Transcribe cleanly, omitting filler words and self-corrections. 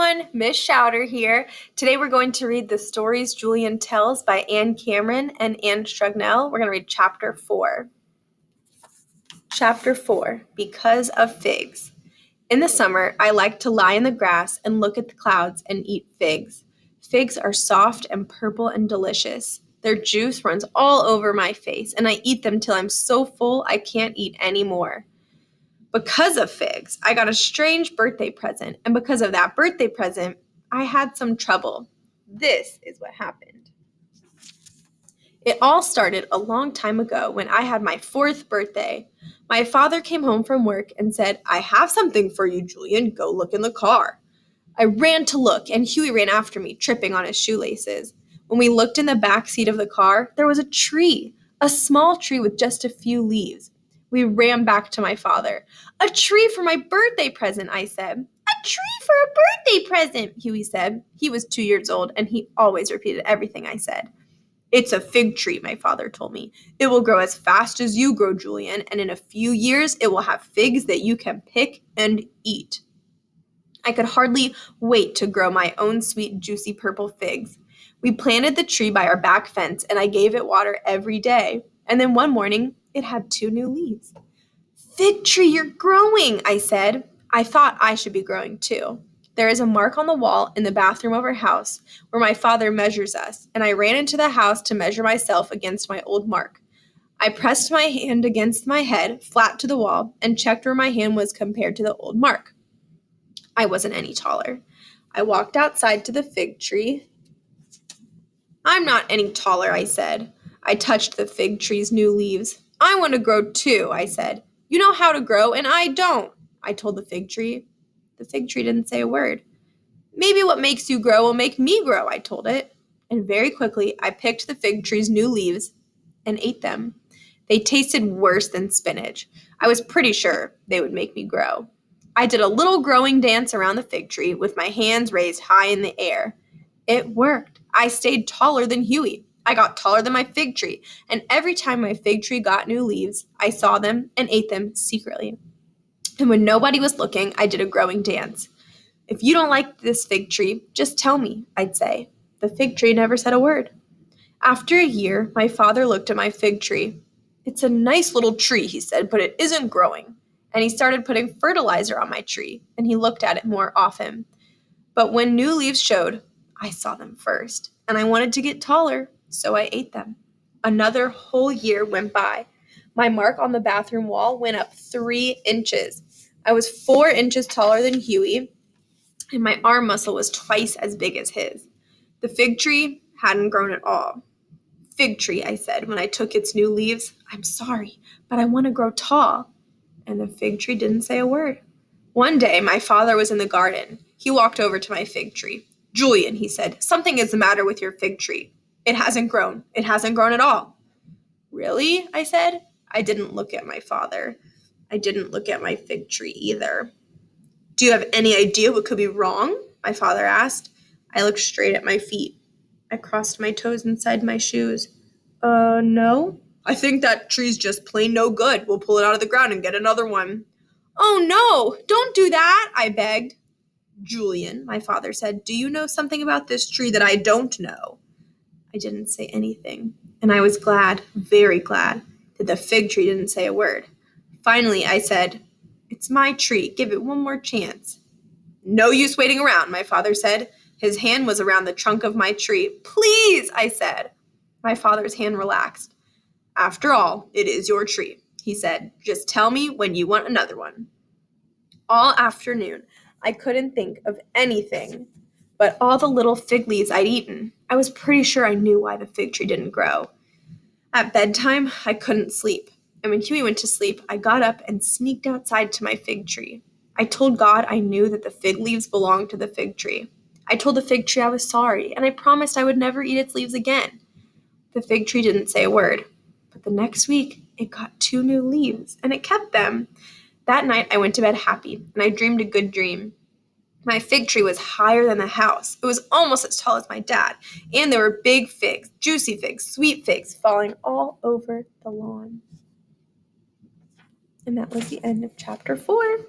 everyone, Miss Shouter here. Today we're going to read The Stories Julian Tells by Anne Cameron and Anne Strugnell. We're going to read Chapter 4. Chapter 4, Because of Figs. In the summer, I like to lie in the grass and look at the clouds and eat figs. Figs are soft and purple and delicious. Their juice runs all over my face, and I eat them till I'm so full I can't eat any more. Because of figs, I got a strange birthday present, and because of that birthday present, I had some trouble. This is what happened. It all started a long time ago when I had my 4th birthday. My father came home from work and said, "I have something for you, Julian. Go look in the car." I ran to look, and Huey ran after me, tripping on his shoelaces. When we looked in the back seat of the car, there was a tree, a small tree with just a few leaves. We ran back to my father. "A tree for my birthday present," I said. "A tree for a birthday present," Huey said. He was 2 years old, and he always repeated everything I said. "It's a fig tree," my father told me. "It will grow as fast as you grow, Julian, and in a few years it will have figs that you can pick and eat." I could hardly wait to grow my own sweet, juicy purple figs. We planted the tree by our back fence, and I gave it water every day. And then one morning, it had 2 new leaves. "Fig tree, you're growing," I said. I thought I should be growing too. There is a mark on the wall in the bathroom of our house where my father measures us, and I ran into the house to measure myself against my old mark. I pressed my hand against my head, flat to the wall, and checked where my hand was compared to the old mark. I wasn't any taller. I walked outside to the fig tree. "I'm not any taller," I said. I touched the fig tree's new leaves. "I want to grow too," I said. "You know how to grow, and I don't," I told the fig tree. The fig tree didn't say a word. "Maybe what makes you grow will make me grow," I told it. And very quickly, I picked the fig tree's new leaves and ate them. They tasted worse than spinach. I was pretty sure they would make me grow. I did a little growing dance around the fig tree with my hands raised high in the air. It worked. I stayed taller than Huey. I got taller than my fig tree, and every time my fig tree got new leaves, I saw them and ate them secretly. And when nobody was looking, I did a growing dance. "If you don't like this fig tree, just tell me," I'd say. The fig tree never said a word. After a year, my father looked at my fig tree. "It's a nice little tree," he said, "but it isn't growing." And he started putting fertilizer on my tree, and he looked at it more often. But when new leaves showed, I saw them first, and I wanted to get taller, so I ate them. Another whole year went by. My mark on the bathroom wall went up 3 inches. I was 4 inches taller than Huey, and my arm muscle was twice as big as his. The fig tree hadn't grown at all. "Fig tree," I said when I took its new leaves, "I'm sorry, but I want to grow tall." And the fig tree didn't say a word. One day, my father was in the garden. He walked over to my fig tree. "Julian," he said, "something is the matter with your fig tree. It hasn't grown. It hasn't grown at all." "Really?" I said. I didn't look at my father. I didn't look at my fig tree either. "Do you have any idea what could be wrong?" my father asked. I looked straight at my feet. I crossed my toes inside my shoes. No. "I think that tree's just plain no good. We'll pull it out of the ground and get another one." "Oh, no, don't do that," I begged. "Julian," my father said, "do you know something about this tree that I don't know?" I didn't say anything, and I was glad, very glad, that the fig tree didn't say a word. Finally, I said, "It's my tree. Give it one more chance." "No use waiting around," my father said. His hand was around the trunk of my tree. "Please," I said. My father's hand relaxed. "After all, it is your tree," he said. "Just tell me when you want another one." All afternoon, I couldn't think of anything but all the little fig leaves I'd eaten. I was pretty sure I knew why the fig tree didn't grow. At bedtime, I couldn't sleep. And when Huey went to sleep, I got up and sneaked outside to my fig tree. I told God I knew that the fig leaves belonged to the fig tree. I told the fig tree I was sorry, and I promised I would never eat its leaves again. The fig tree didn't say a word, but the next week, it got 2 new leaves, and it kept them. That night, I went to bed happy, and I dreamed a good dream. My fig tree was higher than the house. It was almost as tall as my dad, and there were big figs, juicy figs, sweet figs falling all over the lawn. And that was the end of chapter 4.